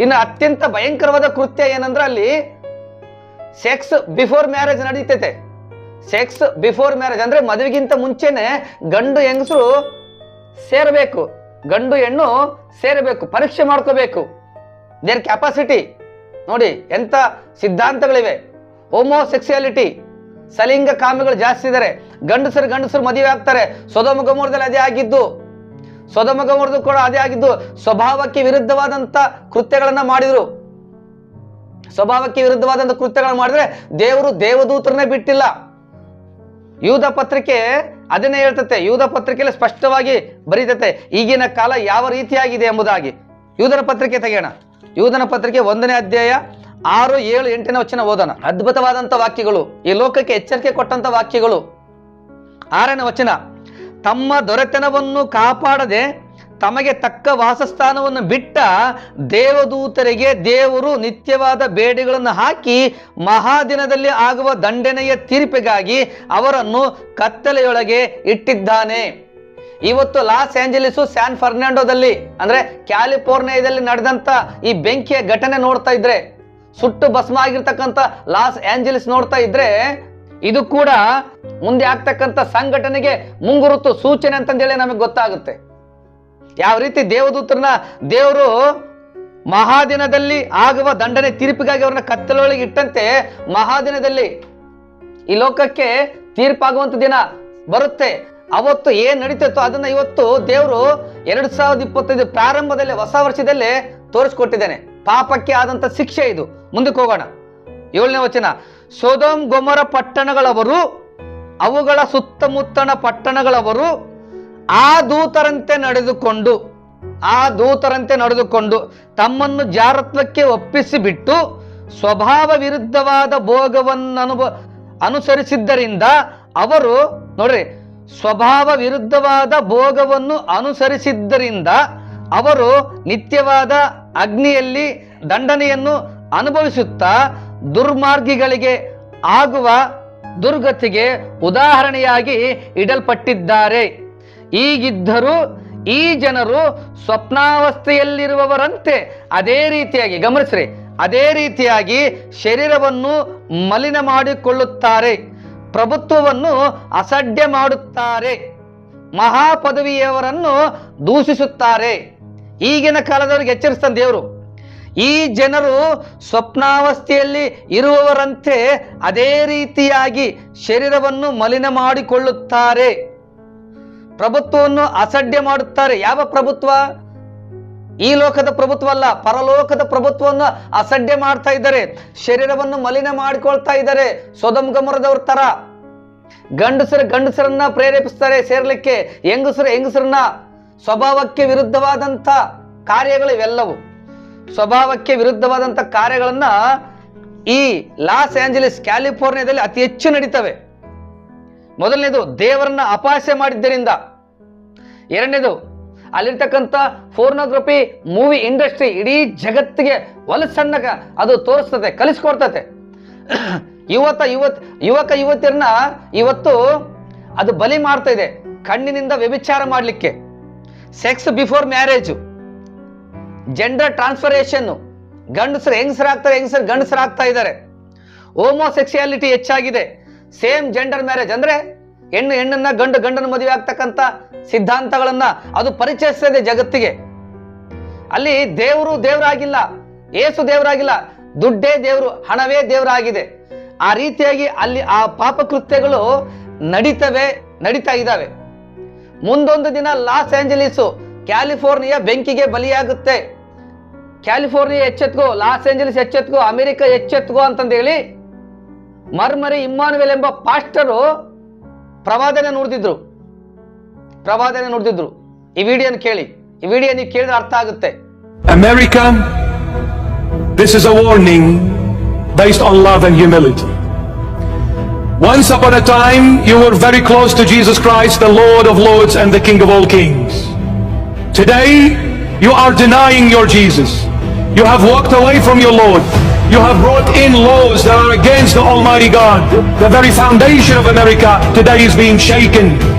ಇನ್ನು ಅತ್ಯಂತ ಭಯಂಕರವಾದ ಕೃತ್ಯ ಏನಂದ್ರೆ ಅಲ್ಲಿ ಸೆಕ್ಸ್ ಬಿಫೋರ್ ಮ್ಯಾರೇಜ್ ನಡೀತೈತೆ. ಸೆಕ್ಸ್ ಬಿಫೋರ್ ಮ್ಯಾರೇಜ್ ಅಂದ್ರೆ ಮದುವೆಗಿಂತ ಮುಂಚೆನೆ ಗಂಡು ಹೆಂಗಸರು ಸೇರಬೇಕು, ಗಂಡು ಹೆಣ್ಣು ಸೇರಬೇಕು, ಪರೀಕ್ಷೆ ಮಾಡ್ಕೋಬೇಕು ದೇರ್ ಕೆಪಾಸಿಟಿ. ನೋಡಿ ಎಂತ ಸಿದ್ಧಾಂತಗಳಿವೆ. ಹೋಮೋಸೆಕ್ಸುಯಾಲಿಟಿ, ಸಲಿಂಗ ಕಾಮಿಗಳು ಜಾಸ್ತಿ ಇದ್ದಾರೆ. ಗಂಡಸರು ಮದುವೆ ಆಗ್ತಾರೆ. ಸೊದೋಮ ಗೊಮೋರದಲ್ಲಿ ಅದೇ ಆಗಿದ್ದು, ಸೊದೋಮ ಗೊಮೋರದ ಕೂಡ ಅದೇ ಆಗಿದ್ದು. ಸ್ವಭಾವಕ್ಕೆ ವಿರುದ್ಧವಾದಂತ ಕೃತ್ಯಗಳನ್ನ ಮಾಡಿದ್ರು. ಮಾಡಿದ್ರೆ ದೇವರು ದೇವದೂತರನ್ನೇ ಬಿಟ್ಟಿಲ್ಲ. ಯೂದ ಪತ್ರಿಕೆ ಅದನ್ನೇ ಹೇಳ್ತತೆ. ಯೂದ ಪತ್ರಿಕೆಯಲ್ಲಿ ಸ್ಪಷ್ಟವಾಗಿ ಬರೀತತೆ ಈಗಿನ ಕಾಲ ಯಾವ ರೀತಿಯಾಗಿದೆ ಎಂಬುದಾಗಿ. ಯೂದನ ಪತ್ರಿಕೆ ತೆಗೆಯೋಣ. ಯೂದನ ಪತ್ರಿಕೆ 1ನೇ ಅಧ್ಯಾಯ 6, 7, 8ನೇ ವಚನ ಓದೋಣ. ಅದ್ಭುತವಾದಂತ ವಾಕ್ಯಗಳು, ಈ ಲೋಕಕ್ಕೆ ಎಚ್ಚರಿಕೆ ಕೊಟ್ಟಂತ ವಾಕ್ಯಗಳು. 6ನೇ ವಚನ, ತಮ್ಮ ದೊರೆತನವನ್ನು ಕಾಪಾಡದೆ ತಮಗೆ ತಕ್ಕ ವಾಸಸ್ಥಾನವನ್ನು ಬಿಟ್ಟ ದೇವದೂತರಿಗೆ ದೇವರು ನಿತ್ಯವಾದ ಬೇಡಿಗಳನ್ನು ಹಾಕಿ ಮಹಾದಿನದಲ್ಲಿ ಆಗುವ ದಂಡನೆಯ ತೀರ್ಪಿಗಾಗಿ ಅವರನ್ನು ಕತ್ತಲೆಯೊಳಗೆ ಇಟ್ಟಿದ್ದಾನೆ. ಇವತ್ತು ಲಾಸ್ ಏಂಜಲೀಸು, ಸ್ಯಾನ್ ಫರ್ನಾಂಡೋದಲ್ಲಿ ಅಂದ್ರೆ ಕ್ಯಾಲಿಫೋರ್ನಿಯಾದಲ್ಲಿ ನಡೆದಂತ ಈ ಬೆಂಕಿಯ ಘಟನೆ ನೋಡ್ತಾ ಇದ್ರೆ, ಸುಟ್ಟು ಭಸ್ಮ ಆಗಿರ್ತಕ್ಕಂಥ ಲಾಸ್ ಏಂಜಲೀಸ್ ನೋಡ್ತಾ ಇದ್ರೆ, ಇದು ಕೂಡ ಮುಂದೆ ಆಗ್ತಕ್ಕಂಥ ಸಂಘಟನೆಗೆ ಮುಂಗುರುತು ಸೂಚನೆ ಅಂತಂದೇಳಿ ನಮಗೆ ಗೊತ್ತಾಗುತ್ತೆ. ಯಾವ ರೀತಿ ದೇವದೂತರನ್ನ ದೇವರು ಮಹಾದಿನದಲ್ಲಿ ಆಗುವ ದಂಡನೆ ತೀರ್ಪಿಗಾಗಿ ಅವ್ರನ್ನ ಕತ್ತಲೊಳಗೆ ಇಟ್ಟಂತೆ ಮಹಾದಿನದಲ್ಲಿ ಈ ಲೋಕಕ್ಕೆ ತೀರ್ಪಾಗುವಂತ ದಿನ ಬರುತ್ತೆ. ಅವತ್ತು ಏನ್ ನಡೀತಿತ್ತು ಅದನ್ನ ಇವತ್ತು ದೇವರು 2025 ಪ್ರಾರಂಭದಲ್ಲಿ, ಹೊಸ ವರ್ಷದಲ್ಲೇ ತೋರಿಸ್ಕೊಟ್ಟಿದ್ದೇನೆ. ಪಾಪಕ್ಕೆ ಆದಂತ ಶಿಕ್ಷೆ ಇದು. ಮುಂದಕ್ಕೆ ಹೋಗೋಣ. 7ನೇ ವಚನ, ಸೊದೋಮ್ ಗೊಮೋರ ಪಟ್ಟಣಗಳವರು, ಅವುಗಳ ಸುತ್ತಮುತ್ತಣ ಪಟ್ಟಣಗಳವರು ಆ ದೂತರಂತೆ ನಡೆದುಕೊಂಡು ತಮ್ಮನ್ನು ಜಾರತ್ವಕ್ಕೆ ಒಪ್ಪಿಸಿಬಿಟ್ಟು ಸ್ವಭಾವ ವಿರುದ್ಧವಾದ ಭೋಗವನ್ನು ಅನುಸರಿಸಿದ್ದರಿಂದ ಅವರು, ನೋಡ್ರಿ, ಸ್ವಭಾವ ವಿರುದ್ಧವಾದ ಭೋಗವನ್ನು ಅನುಸರಿಸಿದ್ದರಿಂದ ಅವರು ನಿತ್ಯವಾದ ಅಗ್ನಿಯಲ್ಲಿ ದಂಡನೆಯನ್ನು ಅನುಭವಿಸುತ್ತಾ ದುರ್ಮಾರ್ಗಿಗಳಿಗೆ ಆಗುವ ದುರ್ಗತಿಗೆ ಉದಾಹರಣೆಯಾಗಿ ಇಡಲ್ಪಟ್ಟಿದ್ದಾರೆ. ಹೀಗಿದ್ದರೂ ಈ ಜನರು ಸ್ವಪ್ನಾವಸ್ಥೆಯಲ್ಲಿರುವವರಂತೆ ಅದೇ ರೀತಿಯಾಗಿ, ಗಮನಿಸ್ರಿ, ಅದೇ ರೀತಿಯಾಗಿ ಶರೀರವನ್ನು ಮಲಿನ ಮಾಡಿಕೊಳ್ಳುತ್ತಾರೆ, ಪ್ರಭುತ್ವವನ್ನು ಅಸಡ್ಡೆ ಮಾಡುತ್ತಾರೆ, ಮಹಾಪದವಿಯವರನ್ನು ದೂಷಿಸುತ್ತಾರೆ. ಈಗಿನ ಕಾಲದವರಿಗೆ ಎಚ್ಚರಿಸ್ತಾನೆ ದೇವರು. ಈ ಜನರು ಸ್ವಪ್ನಾವಸ್ಥೆಯಲ್ಲಿ ಇರುವವರಂತೆ ಅದೇ ರೀತಿಯಾಗಿ ಶರೀರವನ್ನು ಮಲಿನ ಮಾಡಿಕೊಳ್ಳುತ್ತಾರೆ, ಪ್ರಭುತ್ವವನ್ನು ಅಸಡ್ಡೆ ಮಾಡುತ್ತಾರೆ. ಯಾವ ಪ್ರಭುತ್ವ? ಈ ಲೋಕದ ಪ್ರಭುತ್ವ ಅಲ್ಲ, ಪರಲೋಕದ ಪ್ರಭುತ್ವವನ್ನು ಅಸಡ್ಡೆ ಮಾಡ್ತಾ ಇದ್ದಾರೆ, ಶರೀರವನ್ನು ಮಲಿನ ಮಾಡಿಕೊಳ್ತಾ ಇದ್ದಾರೆ. ಸೊದೋಮ್ ಗೊಮೋರದವ್ರ ತರ ಗಂಡಸರನ್ನ ಪ್ರೇರೇಪಿಸ್ತಾರೆ ಸೇರ್ಲಿಕ್ಕೆ, ಹೆಂಗಸರನ್ನ. ಸ್ವಭಾವಕ್ಕೆ ವಿರುದ್ಧವಾದಂಥ ಕಾರ್ಯಗಳು ಇವೆಲ್ಲವು. ಸ್ವಭಾವಕ್ಕೆ ವಿರುದ್ಧವಾದಂಥ ಕಾರ್ಯಗಳನ್ನ ಈ ಲಾಸ್ ಏಂಜಲೀಸ್, ಕ್ಯಾಲಿಫೋರ್ನಿಯಾದಲ್ಲಿ ಅತಿ ಹೆಚ್ಚು ನಡೀತವೆ. ಮೊದಲನೇದು, ದೇವರನ್ನ ಅಪಹಾಸ್ಯ ಮಾಡಿದ್ದರಿಂದ. ಎರಡನೇದು, ಅಲ್ಲಿರ್ತಕ್ಕಂಥ ಫೋರ್ನೋಗ್ರಫಿ ಮೂವಿ ಇಂಡಸ್ಟ್ರಿ ಇಡೀ ಜಗತ್ತಿಗೆ ಹೊಲಸನ್ನ ಅದು ತೋರಿಸ್ತದೆ, ಕಲಿಸ್ಕೊಡ್ತದೆ. ಯುವಕ ಯುವತಿಯರನ್ನ ಇವತ್ತು ಅದು ಬಲಿ ಮಾಡ್ತಾ ಇದೆ, ಕಣ್ಣಿನಿಂದ ವ್ಯಭಿಚಾರ ಮಾಡಲಿಕ್ಕೆ. ಸೆಕ್ಸ್ ಬಿಫೋರ್ ಮ್ಯಾರೇಜ್, ಜೆಂಡರ್ ಟ್ರಾನ್ಸ್ಫರೇಷನ್, ಗಂಡಸರು ಹೆಂಗಸರಾಗ್ತಾರೆ, ಹೆಂಗಸರು ಗಂಡಸರಾಗ್ತಾ ಇದ್ದಾರೆ. ಹೋಮೋಸೆಕ್ಸುಯಾಲಿಟಿ ಹೆಚ್ಚಾಗಿದೆ. ಸೇಮ್ ಜೆಂಡರ್ ಮ್ಯಾರೇಜ್ ಅಂದ್ರೆ ಹೆಣ್ಣನ್ನ ಗಂಡನ ಮದುವೆ ಆಗ್ತಕ್ಕಂಥ ಸಿದ್ಧಾಂತಗಳನ್ನ ಅದು ಪರಿಚಯಿಸ್ತಾ ಇದೆ ಜಗತ್ತಿಗೆ. ಅಲ್ಲಿ ದೇವರಾಗಿಲ್ಲ, ಏಸು ದೇವರಾಗಿಲ್ಲ, ದುಡ್ಡೇ ದೇವರು, ಹಣವೇ ದೇವರಾಗಿದೆ. ಆ ರೀತಿಯಾಗಿ ಅಲ್ಲಿ ಆ ಪಾಪಕೃತ್ಯಗಳು ನಡೀತಾ ಇದ್ದಾವೆ. ಮುಂದೊಂದು ದಿನ ಲಾಸ್ ಏಂಜಲೀಸು, ಕ್ಯಾಲಿಫೋರ್ನಿಯಾ ಬೆಂಕಿಗೆ ಬಲಿಯಾಗುತ್ತೆ. ಕ್ಯಾಲಿಫೋರ್ನಿಯಾ ಎಚ್ಚೆತ್ಕೋ, ಲಾಸ್ ಏಂಜಲೀಸ್ ಎಚ್ಚೆತ್ಕೋ, ಅಮೆರಿಕ ಎಚ್ಚೆತ್ಕೋ ಅಂತಂದೇಳಿ ಮರ್ಮರಿ ಇಮ್ಮಾನುವೆಲ್ ಎಂಬ ಪಾಸ್ಟರು ಪ್ರವಾದನೆ ನುಡಿದಿದ್ರು. ಈ ವಿಡಿಯೋನ ಕೇಳಿ, ಈ ವಿಡಿಯೋ ನೀವು ಕೇಳಿದ್ರೆ ಅರ್ಥ ಆಗುತ್ತೆ. America, this is a warning based on love and humility. Once upon a time, you were very close to Jesus Christ, the Lord of Lords and the King of all kings. Today, you are denying your Jesus. You have walked away from your Lord. You have brought in laws that are against the Almighty God. The very foundation of America today is being shaken.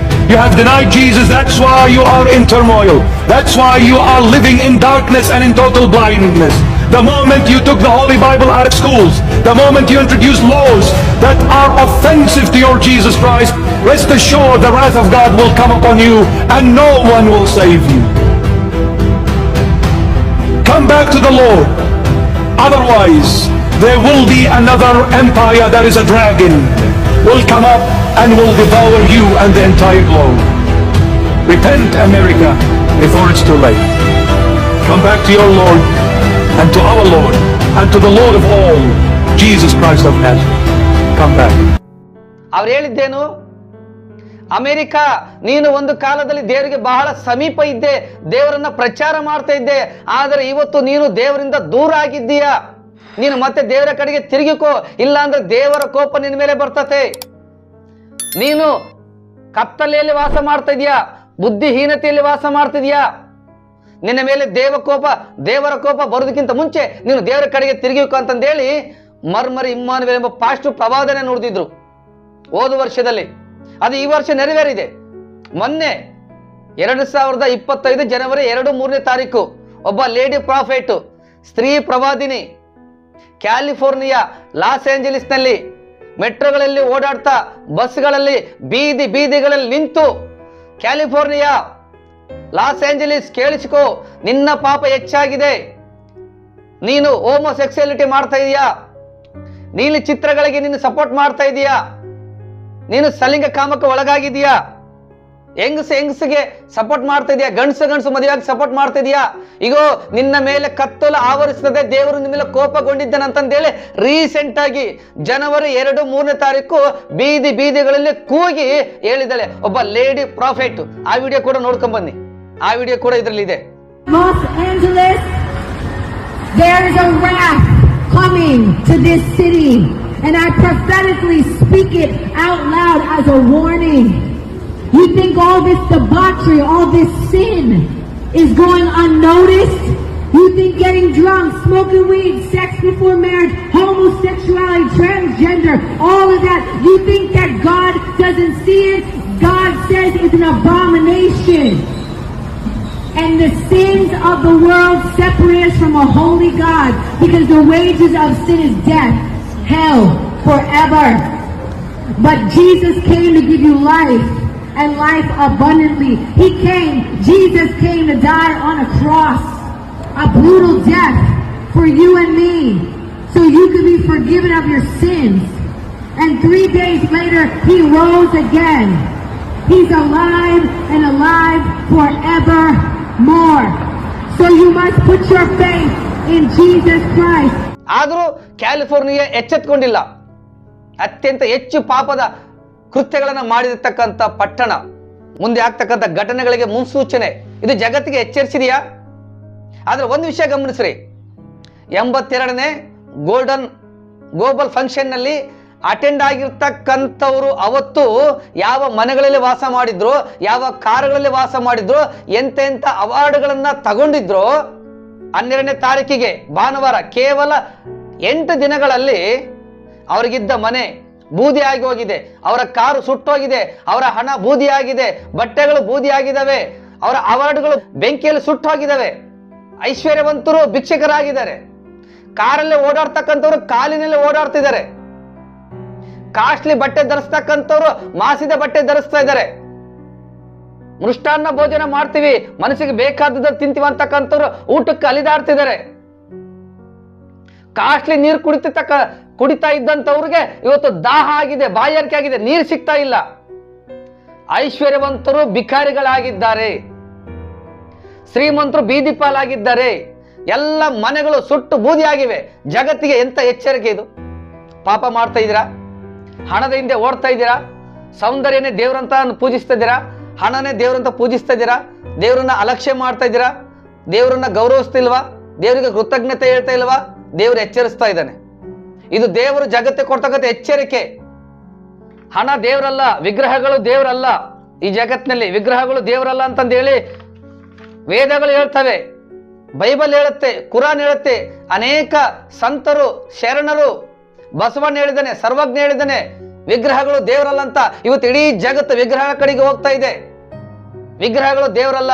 You have denied Jesus. That's why you are in turmoil. That's why you are living in darkness and in total blindness. The moment you took the Holy Bible out of schools, the moment you introduced laws that are offensive to your Jesus Christ, rest assured the wrath of God will come upon you and no one will save you. Come back to the Lord. Otherwise, there will be another empire that is a dragon, will come up and will devour you and the entire globe. Repent, America, before it's too late. Come back to your Lord and to our Lord and to the Lord of all, Jesus Christ of Nazareth. Come back. ಅವ್ರು ಹೇಳಿದ್ದೇನು? America, ನೀನು ಒಂದು ಕಾಲದಲ್ಲಿ ದೇವರಿಗೆ ಬಹಳ ಸಮೀಪ ಇದ್ದೆ, ದೇವರನ್ನ ಪ್ರಚಾರ ಮಾಡ್ತಾ ಇದ್ದೆ, ಆದರೆ ಇವತ್ತು ನೀನು ದೇವರಿಂದ ದೂರ ಆಗಿದ್ದೀಯಾ. ನೀನು ಮತ್ತೆ ದೇವರ ಕಡೆಗೆ ತಿರುಗಿಕೋ, ಇಲ್ಲ ಅಂದ್ರೆ ದೇವರ ಕೋಪ ನಿನ್ನ ಮೇಲೆ ಬರ್ತತೆ. ನೀನು ಕತ್ತಲೆಯಲ್ಲಿ ವಾಸ ಮಾಡ್ತಾ ಇದೀಯಾ, ಬುದ್ಧಿಹೀನತೆಯಲ್ಲಿ ವಾಸ ಮಾಡ್ತಿದ್ಯಾ. ನಿನ್ನ ಮೇಲೆ ದೇವರ ಕೋಪ ಬರೋದಕ್ಕಿಂತ ಮುಂಚೆ ನೀನು ದೇವರ ಕಡೆಗೆ ತಿರುಗಿಕೋ ಅಂತಂದೇಳಿ ಮರ್ಮರಿ ಇಮ್ಮಾನುವೆಲ್ ಎಂಬ ಪಾಸ್ಟರ್ ಪ್ರವಾದನೆ ನುಡಿದಿದ್ರು ಹೋದ ವರ್ಷದಲ್ಲಿ. ಅದು ಈ ವರ್ಷ ನೆರವೇರಿದೆ. ಮೊನ್ನೆ 2025 ಜನವರಿ 2-3 ಒಬ್ಬ ಲೇಡಿ ಪ್ರಾಫೆಟ್, ಸ್ತ್ರೀ ಪ್ರವಾದಿನಿ, ಕ್ಯಾಲಿಫೋರ್ನಿಯಾ ಲಾಸ್ ಏಂಜಲೀಸ್ನಲ್ಲಿ ಮೆಟ್ರೋಗಳಲ್ಲಿ ಓಡಾಡ್ತಾ, ಬಸ್ಗಳಲ್ಲಿ ಬೀದಿಗಳಲ್ಲಿ ನಿಂತು, ಕ್ಯಾಲಿಫೋರ್ನಿಯಾ, ಲಾಸ್ ಏಂಜಲೀಸ್ ಕೇಳಿಸಿಕೋ, ನಿನ್ನ ಪಾಪ ಹೆಚ್ಚಾಗಿದೆ, ನೀನು ಹೋಮೋಸೆಕ್ಸುಯಾಲಿಟಿ ಮಾಡ್ತಾ ಇದೀಯಾ, ನೀಲಿ ಚಿತ್ರಗಳಿಗೆ ನೀನು ಸಪೋರ್ಟ್ ಮಾಡ್ತಾ ಇದೀಯಾ, ನೀನು ಸಲಿಂಗ ಕಾಮಕ್ಕೆ ಒಳಗಾಗಿದೀಯಾ, ಹೆಂಗಸಿಗೆ ಸಪೋರ್ಟ್ ಮಾಡ್ತಾ ಇದೀಯಾ, ಗಂಡಸು ಮದುವೆಯಾಗಿ ಸಪೋರ್ಟ್ ಮಾಡ್ತಾ ಇದೀಯಾ, ಈಗೋ ನಿನ್ನ ಮೇಲೆ ಕತ್ತಲು ಆವರಿಸ್ತದೆ, ದೇವರು ನಿನ್ನ ಮೇಲೆ ಕೋಪಗೊಂಡಿದ್ದಾನಂತಂದೇಳಿ ರೀಸೆಂಟ್ ಆಗಿ ಜನವರಿ 2-3 ಬೀದಿಗಳಲ್ಲಿ ಕೂಗಿ ಹೇಳಿದ್ದಾಳೆ ಒಬ್ಬ ಲೇಡಿ ಪ್ರಾಫೆಟ್. ಆ ವಿಡಿಯೋ ಕೂಡ ನೋಡ್ಕೊಂಡ್ ಬನ್ನಿ, ಆ ವಿಡಿಯೋ ಕೂಡ ಇದರಲ್ಲಿ ಇದೆ. Los Angeles, there is a wrath coming to this city, and I prophetically speak it out loud as a warning. You think all this debauchery, all this sin is going unnoticed? You think getting drunk, smoking weed, sex before marriage, homosexuality, transgender, all of that, you think that God doesn't see it? God says it's an abomination. And the sins of the world separate us from a holy God, because the wages of sin is death, hell, forever. But Jesus came to give you life, and life abundantly. Jesus came to die on a cross, a brutal death for you and me, so you could be forgiven of your sins. And 3 days later, he rose again. He's alive and alive forevermore. So you must put your faith in Jesus Christ. ಆದರೂ California ಎಚ್ಚೆತ್ತುಕೊಂಡಿಲ್ಲ. ಅತ್ಯಂತ ಹೆಚ್ಚು ಪಾಪದ ಕೃತ್ಯಗಳನ್ನು ಮಾಡಿರ್ತಕ್ಕಂಥ ಪಟ್ಟಣ, ಮುಂದೆ ಆಗ್ತಕ್ಕಂಥ ಘಟನೆಗಳಿಗೆ ಮುನ್ಸೂಚನೆ, ಇದು ಜಗತ್ತಿಗೆ ಎಚ್ಚರಿಸಿದೆಯಾ? ಆದ್ರೆ ಒಂದು ವಿಷಯ ಗಮನಿಸ್ರಿ, 82ನೇ ಗ್ಲೋಬಲ್ ಫಂಕ್ಷನ್ ನಲ್ಲಿ ಅಟೆಂಡ್ ಆಗಿರ್ತಕ್ಕಂಥವ್ರು ಅವತ್ತು ಯಾವ ಮನೆಗಳಲ್ಲಿ ವಾಸ ಮಾಡಿದ್ರು, ಯಾವ ಕಾರುಗಳಲ್ಲಿ ವಾಸ ಮಾಡಿದ್ರು, ಎಂತೆಂಥ ಅವಾರ್ಡ್ಗಳನ್ನ ತಗೊಂಡಿದ್ರು, 12ನೇ ತಾರೀಕಿಗೆ ಭಾನುವಾರ ಕೇವಲ 8 ದಿನಗಳಲ್ಲಿ ಅವರಿಗಿದ್ದ ಮನೆ ಬೂದಿಯಾಗಿ ಹೋಗಿದೆ, ಅವರ ಕಾರು ಸುಟ್ಟೋಗಿದೆ, ಅವರ ಹಣ ಬೂದಿಯಾಗಿದೆ, ಬಟ್ಟೆಗಳು ಬೂದಿಯಾಗಿದ್ದಾವೆ, ಅವರ ಅವಾರ್ಡ್ಗಳು ಬೆಂಕಿಯಲ್ಲಿ ಸುಟ್ಟೋಗಿದ್ದಾವೆ. ಐಶ್ವರ್ಯವಂತರು ಭಿಕ್ಷಕರಾಗಿದ್ದಾರೆ, ಕಾರಲ್ಲಿ ಓಡಾಡ್ತಕ್ಕಂಥವ್ರು ಕಾಲಿನಲ್ಲಿ ಓಡಾಡ್ತಿದ್ದಾರೆ, ಕಾಸ್ಟ್ಲಿ ಬಟ್ಟೆ ಧರಿಸ್ತಕ್ಕಂಥವ್ರು ಮಾಸಿದ ಬಟ್ಟೆ ಧರಿಸ್ತಾ ಇದ್ದಾರೆ, ಮೃಷ್ಟಾನ್ನ ಭೋಜನ ಮಾಡ್ತೀವಿ, ಮನಸ್ಸಿಗೆ ಬೇಕಾದದ್ದು ತಿಂತೀವಿ ಅಂತಕ್ಕಂಥವ್ರು ಊಟಕ್ಕೆ ಅಲಿದಾಡ್ತಿದ್ದಾರೆ, ಕಾಸ್ಟ್ಲಿ ನೀರು ಕುಡಿತಾ ಇದ್ದಂಥವ್ರಿಗೆ ಇವತ್ತು ದಾಹ ಆಗಿದೆ, ಬಾಯಾರಿಕೆ ಆಗಿದೆ, ನೀರು ಸಿಗ್ತಾ ಇಲ್ಲ. ಐಶ್ವರ್ಯವಂತರು ಭಿಕಾರಿಗಳಾಗಿದ್ದಾರೆ, ಶ್ರೀಮಂತರು ಬೀದಿ ಪಾಲಾಗಿದ್ದಾರೆ, ಎಲ್ಲ ಮನೆಗಳು ಸುಟ್ಟು ಬೂದಿಯಾಗಿವೆ. ಜಗತ್ತಿಗೆ ಎಂತ ಎಚ್ಚರಿಕೆ ಇದು? ಪಾಪ ಮಾಡ್ತಾ ಇದ್ದೀರಾ, ಹಣದ ಹಿಂದೆ ಓಡ್ತಾ ಇದ್ದೀರಾ, ಸೌಂದರ್ಯನೇ ದೇವರಂತ ಪೂಜಿಸ್ತಾ ಇದ್ದೀರಾ, ಹಣನೇ ದೇವರಂತ ಪೂಜಿಸ್ತಾ ಇದ್ದೀರಾ, ದೇವರನ್ನ ಅಲಕ್ಷ್ಯ ಮಾಡ್ತಾ ಇದ್ದೀರಾ, ದೇವರನ್ನ ಗೌರವಿಸ್ತಿಲ್ವಾ, ದೇವರಿಗೆ ಕೃತಜ್ಞತೆ ಹೇಳ್ತಾ ಇಲ್ವಾ? ದೇವರು ಎಚ್ಚರಿಸ್ತಾ ಇದ್ದಾನೆ. ಇದು ದೇವರು ಜಗತ್ತಿಗೆ ಕೊಡ್ತಕ್ಕಂಥ ಎಚ್ಚರಿಕೆ. ಹಣ ದೇವರಲ್ಲ, ವಿಗ್ರಹಗಳು ದೇವರಲ್ಲ. ಈ ಜಗತ್ತಿನಲ್ಲಿ ವಿಗ್ರಹಗಳು ದೇವರಲ್ಲ ಅಂತಂದೇಳಿ ವೇದಗಳು ಹೇಳ್ತವೆ, ಬೈಬಲ್ ಹೇಳುತ್ತೆ, ಕುರಾನ್ ಹೇಳುತ್ತೆ, ಅನೇಕ ಸಂತರು, ಶರಣರು, ಬಸವಣ್ಣ ಹೇಳಿದ್ದಾನೆ, ಸರ್ವಜ್ಞ ಹೇಳಿದ್ದಾನೆ, ವಿಗ್ರಹಗಳು ದೇವರಲ್ಲ ಅಂತ. ಇವತ್ತು ಇಡೀ ಜಗತ್ತು ವಿಗ್ರಹಗಳ ಕಡೆಗೆ ಹೋಗ್ತಾ ಇದೆ. ವಿಗ್ರಹಗಳು ದೇವರಲ್ಲ,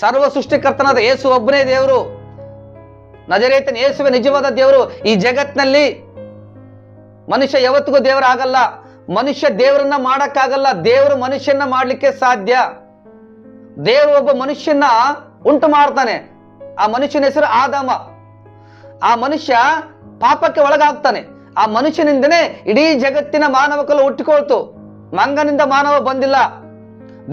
ಸರ್ವ ಸೃಷ್ಟಿಕರ್ತನಾದ ಯೇಸು ಒಬ್ಬನೇ ದೇವರು, ನಜರೇತನ ಯೇಸುವೆ ನಿಜವಾದ ದೇವರು. ಈ ಜಗತ್ತಿನಲ್ಲಿ ಮನುಷ್ಯ ಯಾವತ್ತಿಗೂ ದೇವರಾಗಲ್ಲ, ಮನುಷ್ಯ ದೇವರನ್ನ ಮಾಡಕ್ಕಾಗಲ್ಲ, ದೇವರು ಮನುಷ್ಯನ ಮಾಡ್ಲಿಕ್ಕೆ ಸಾಧ್ಯ. ದೇವರು ಒಬ್ಬ ಮನುಷ್ಯನ ಉಂಟು ಮಾಡ್ತಾನೆ, ಆ ಮನುಷ್ಯನ ಹೆಸರು ಆದಾಮ. ಆ ಮನುಷ್ಯ ಪಾಪಕ್ಕೆ ಒಳಗಾಗ್ತಾನೆ, ಆ ಮನುಷ್ಯನಿಂದನೇ ಇಡೀ ಜಗತ್ತಿನ ಮಾನವ ಕುಲ ಹುಟ್ಟಿಕೊಳ್ತು. ಮಂಗನಿಂದ ಮಾನವ ಬಂದಿಲ್ಲ,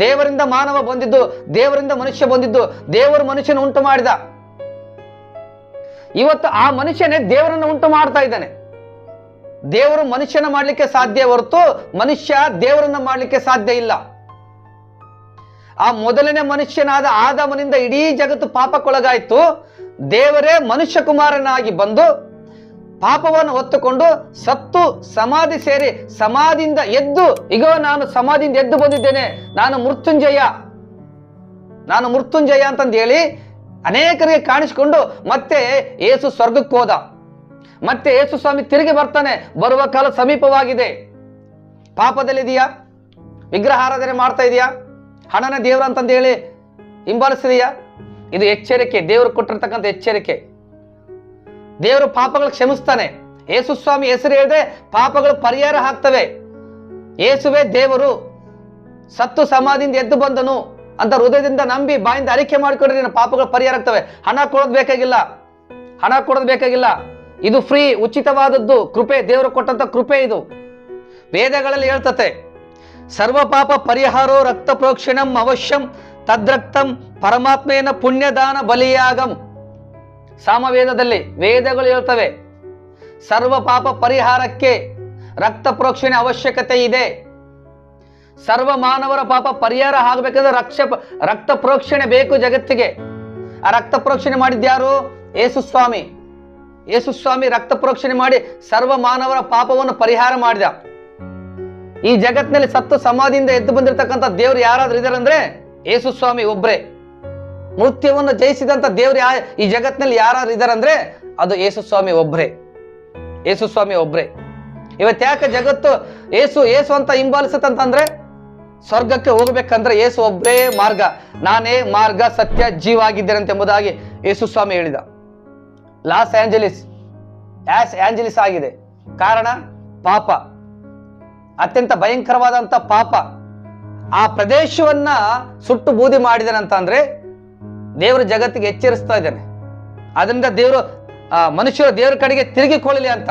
ದೇವರಿಂದ ಮಾನವ ಬಂದಿದ್ದು, ದೇವರಿಂದ ಮನುಷ್ಯ ಬಂದಿದ್ದು, ದೇವರು ಮನುಷ್ಯನ ಉಂಟು ಮಾಡಿದ. ಇವತ್ತು ಆ ಮನುಷ್ಯನೇ ದೇವರನ್ನು ಉಂಟು ಮಾಡ್ತಾ ಇದ್ದಾನೆ. ದೇವರು ಮನುಷ್ಯನ ಮಾಡ್ಲಿಕ್ಕೆ ಸಾಧ್ಯ ಹೊರತು ಮನುಷ್ಯ ದೇವರನ್ನ ಮಾಡ್ಲಿಕ್ಕೆ ಸಾಧ್ಯ ಇಲ್ಲ. ಆ ಮೊದಲನೇ ಮನುಷ್ಯನಾದ ಆದಾಮನಿಂದ ಇಡೀ ಜಗತ್ತು ಪಾಪಕ್ಕೊಳಗಾಯ್ತು. ದೇವರೇ ಮನುಷ್ಯ ಕುಮಾರನಾಗಿ ಬಂದು ಪಾಪವನ್ನು ಹೊತ್ತುಕೊಂಡು ಸತ್ತು ಸಮಾಧಿ ಸೇರಿ ಸಮಾಧಿಯಿಂದ ಎದ್ದು, ಈಗ ನಾನು ಸಮಾಧಿಯಿಂದ ಎದ್ದು ಬಂದಿದ್ದೇನೆ, ನಾನು ಮೃತ್ಯುಂಜಯ ಅಂತಂದು ಹೇಳಿ ಅನೇಕರಿಗೆ ಕಾಣಿಸಿಕೊಂಡು ಮತ್ತೆ ಯೇಸು ಸ್ವರ್ಗಕ್ಕೆ ಹೋದ. ಮತ್ತೆ ಯೇಸು ಸ್ವಾಮಿ ತಿರುಗಿ ಬರ್ತಾನೆ, ಬರುವ ಕಾಲ ಸಮೀಪವಾಗಿದೆ. ಪಾಪದಲ್ಲಿದೆಯಾ? ವಿಗ್ರಹ ಆರಾಧನೆ ಮಾಡ್ತಾ ಇದೆಯಾ? ಹಣನ ದೇವರು ಅಂತಂದು ಹೇಳಿ ಹಿಂಬಾಲಿಸಿದೆಯಾ? ಇದು ಎಚ್ಚರಿಕೆ, ದೇವರು ಕೊಟ್ಟಿರ್ತಕ್ಕಂಥ ಎಚ್ಚರಿಕೆ. ದೇವರು ಪಾಪಗಳು ಕ್ಷಮಿಸ್ತಾನೆ. ಯೇಸು ಸ್ವಾಮಿ ಹೆಸರು ಹೇಳಿದ್ರೆ ಪಾಪಗಳು ಪರಿಹಾರ ಆಗ್ತವೆ. ಯೇಸುವೆ ದೇವರು, ಸತ್ತು ಸಮಾಧಿಯಿಂದ ಎದ್ದು ಬಂದನು ಅಂತ ಹೃದಯದಿಂದ ನಂಬಿ ಬಾಯಿಂದ ಅರಿಕೆ ಮಾಡಿಕೊಂಡ್ರೆ ನಿನ್ನ ಪಾಪಗಳು ಪರಿಹಾರ ಆಗ್ತವೆ. ಹಣ ಕೊಡೋದು ಬೇಕಾಗಿಲ್ಲ. ಇದು ಫ್ರೀ, ಉಚಿತವಾದದ್ದು, ಕೃಪೆ, ದೇವರು ಕೊಟ್ಟಂತ ಕೃಪೆ ಇದು. ವೇದಗಳಲ್ಲಿ ಹೇಳ್ತತೆ, ಸರ್ವ ಪಾಪ ಪರಿಹಾರೋ ರಕ್ತ ಪ್ರೋಕ್ಷಣಂ ಅವಶ್ಯಂ ತದ್ರಕ್ತಂ ಪರಮಾತ್ಮೇನ ಪುಣ್ಯದಾನ ಬಲಿಯಾಗಂ. ಸಾಮವೇದದಲ್ಲಿ ವೇದಗಳು ಹೇಳ್ತವೆ, ಸರ್ವ ಪಾಪ ಪರಿಹಾರಕ್ಕೆ ರಕ್ತ ಪ್ರೋಕ್ಷಣೆ ಅವಶ್ಯಕತೆ ಇದೆ. ಸರ್ವ ಮಾನವರ ಪಾಪ ಪರಿಹಾರ ಆಗಬೇಕಾದ್ರೆ ರಕ್ತ ಪ್ರೋಕ್ಷಣೆ ಬೇಕು ಜಗತ್ತಿಗೆ. ಆ ರಕ್ತ ಪ್ರೋಕ್ಷಣೆ ಮಾಡಿದ್ಯಾರು? ಯೇಸು ಸ್ವಾಮಿ ರಕ್ತ ಪ್ರೋಕ್ಷಣೆ ಮಾಡಿ ಸರ್ವ ಮಾನವರ ಪಾಪವನ್ನು ಪರಿಹಾರ ಮಾಡಿದ. ಈ ಜಗತ್ತಿನಲ್ಲಿ ಸತ್ತು ಸಮಾಧಿಯಿಂದ ಎದ್ದು ಬಂದಿರತಕ್ಕಂಥ ದೇವ್ರು ಯಾರಾದ್ರೂ ಇದಾರೆ ಅಂದ್ರೆ ಯೇಸು ಸ್ವಾಮಿ ಒಬ್ರೇ. ಮೃತ್ಯುವನ್ನು ಜಯಿಸಿದಂತ ದೇವ್ರು ಈ ಜಗತ್ತಿನಲ್ಲಿ ಯಾರಾದ್ರೂ ಇದಾರೆ ಅಂದ್ರೆ ಅದು ಯೇಸು ಸ್ವಾಮಿ ಒಬ್ರೇ. ಯೇಸು ಸ್ವಾಮಿ ಒಬ್ರೇ. ಇವತ್ತು ಯಾಕೆ ಜಗತ್ತು ಏಸು ಏಸು ಅಂತ ಹಿಂಬಾಲಿಸುತ್ತಂತಂದ್ರೆ ಸ್ವರ್ಗಕ್ಕೆ ಹೋಗ್ಬೇಕಂದ್ರೆ ಏಸು ಒಬ್ಬರೇ ಮಾರ್ಗ, ನಾನೇ ಮಾರ್ಗ ಸತ್ಯ ಜೀವ ಆಗಿದ್ದೇನೆ ಎಂಬುದಾಗಿ ಯೇಸು ಸ್ವಾಮಿ ಹೇಳಿದ. ಲಾಸ್ ಆಂಜಲಿಸ್ ಆಗಿದೆ. ಕಾರಣ ಪಾಪ, ಅತ್ಯಂತ ಭಯಂಕರವಾದಂತ ಪಾಪ. ಆ ಪ್ರದೇಶವನ್ನ ಸುಟ್ಟು ಬೂದಿ ಮಾಡಿದಾನಂತ ಅಂದ್ರೆ ದೇವರು ಜಗತ್ತಿಗೆ ಎಚ್ಚರಿಸ್ತಾ ಇದ್ದಾನೆ. ಅದರಿಂದ ದೇವರು ಮನುಷ್ಯರು ದೇವರ ಕಡೆಗೆ ತಿರುಗಿಕೊಳ್ಳಲಿ ಅಂತ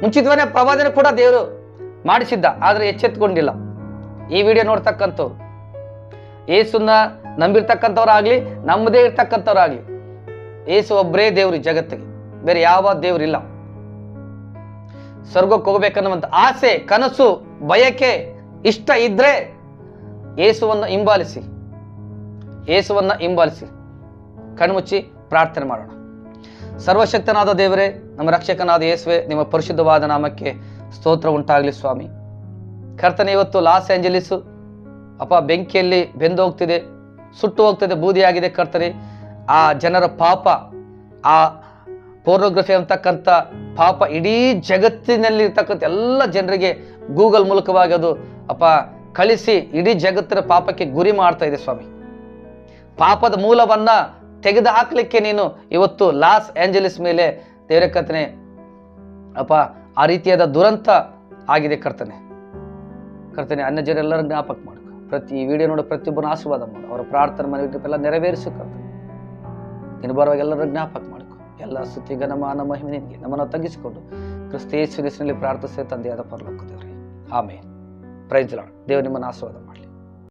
ಮುಂಚಿತವೇ ಪ್ರವಾದನೆ ಕೂಡ ದೇವರು ಮಾಡಿಸಿದ್ದ. ಆದ್ರೆ ಎಚ್ಚೆತ್ತುಕೊಂಡಿಲ್ಲ. ಈ ವಿಡಿಯೋ ನೋಡ್ತಕ್ಕಂಥವ್ರು, ಏಸನ್ನ ನಂಬಿರ್ತಕ್ಕಂಥವ್ರಾಗ್ಲಿ ನಮ್ಮದೇ ಇರ್ತಕ್ಕಂಥವ್ರಾಗ್ಲಿ, ಏಸು ಒಬ್ಬರೇ ದೇವ್ರು ಈ ಜಗತ್ತಿಗೆ, ಬೇರೆ ಯಾವ ದೇವ್ರಿಲ್ಲ. ಸ್ವರ್ಗಕ್ಕೆ ಹೋಗ್ಬೇಕನ್ನುವಂತ ಆಸೆ, ಕನಸು, ಬಯಕೆ, ಇಷ್ಟ ಇದ್ರೆ ಏಸುವನ್ನ ಹಿಂಬಾಲಿಸಿ ಕಣ್ಮುಚ್ಚಿ ಪ್ರಾರ್ಥನೆ ಮಾಡೋಣ. ಸರ್ವಶಕ್ತನಾದ ದೇವರೇ, ನಮ್ಮ ರಕ್ಷಕನಾದ ಯೇಸುವೆ, ನಿಮ್ಮ ಪರಿಶುದ್ಧವಾದ ನಾಮಕ್ಕೆ ಸ್ತೋತ್ರ ಉಂಟಾಗಲಿ ಸ್ವಾಮಿ. ಕರ್ತನೆ, ಇವತ್ತು ಲಾಸ್ ಏಂಜಲೀಸು ಅಪ್ಪ ಬೆಂಕಿಯಲ್ಲಿ ಬೆಂದು ಹೋಗ್ತಿದೆ, ಸುಟ್ಟು ಹೋಗ್ತಿದೆ, ಬೂದಿಯಾಗಿದೆ ಕರ್ತನೆ. ಆ ಜನರ ಪಾಪ, ಆ ಪೋರ್ನೋಗ್ರಫಿ ಅಂತಕ್ಕಂಥ ಪಾಪ ಇಡೀ ಜಗತ್ತಿನಲ್ಲಿರ್ತಕ್ಕಂಥ ಎಲ್ಲ ಜನರಿಗೆ ಗೂಗಲ್ ಮೂಲಕವಾಗಿ ಅದು ಅಪ್ಪ ಕಳಿಸಿ ಇಡೀ ಜಗತ್ತಿನ ಪಾಪಕ್ಕೆ ಗುರಿ ಮಾಡ್ತಾ ಇದೆ ಸ್ವಾಮಿ. ಪಾಪದ ಮೂಲವನ್ನ ತೆಗೆದು ಹಾಕ್ಲಿಕ್ಕೆ ನೀನು ಇವತ್ತು ಲಾಸ್ ಏಂಜಲೀಸ್ ಮೇಲೆ ದೇವರ ಕರ್ತನೆ ಅಪ್ಪ ಆ ರೀತಿಯಾದ ದುರಂತ ಆಗಿದೆ ಕರ್ತನೆ. ಅನ್ಯ ಜನರೆಲ್ಲರ ಜ್ಞಾಪಕ ಮಾಡ್ಕೊ. ಈ ವಿಡಿಯೋ ನೋಡಿ ಪ್ರತಿಯೊಬ್ಬನ ಆಶೀರ್ವಾದ ಮಾಡು. ಅವರ ಪ್ರಾರ್ಥನೆ ಮನವಿ ಎಲ್ಲ ನೆರವೇರಿಸು ಕರ್ತನೆ. ನೀನು ಬರುವಾಗ ಎಲ್ಲರ ಜ್ಞಾಪಕ ಮಾಡ್ಕೊ. ಎಲ್ಲ ಸ್ತುತಿ ಘನ ಮಾನ ಮಹಿಮೆ ನಿನಗೆ. ನಮ್ಮನ್ನು ತಗ್ಗಿಸಿಕೊಂಡು ಕ್ರಿಸ್ತ ಯೇಸು ಹೆಸರಿನಲ್ಲಿ ಪ್ರಾರ್ಥಿಸಿ ತಂದೆಯಾದ ಪರಲೋಕ ದೇವರೇ, ಆಮೇನ್. Price the lord. ದೇವರು ನಿಮ್ಮನ್ನು ಆಶೀರ್ವಾದ ಮಾಡಲಿ.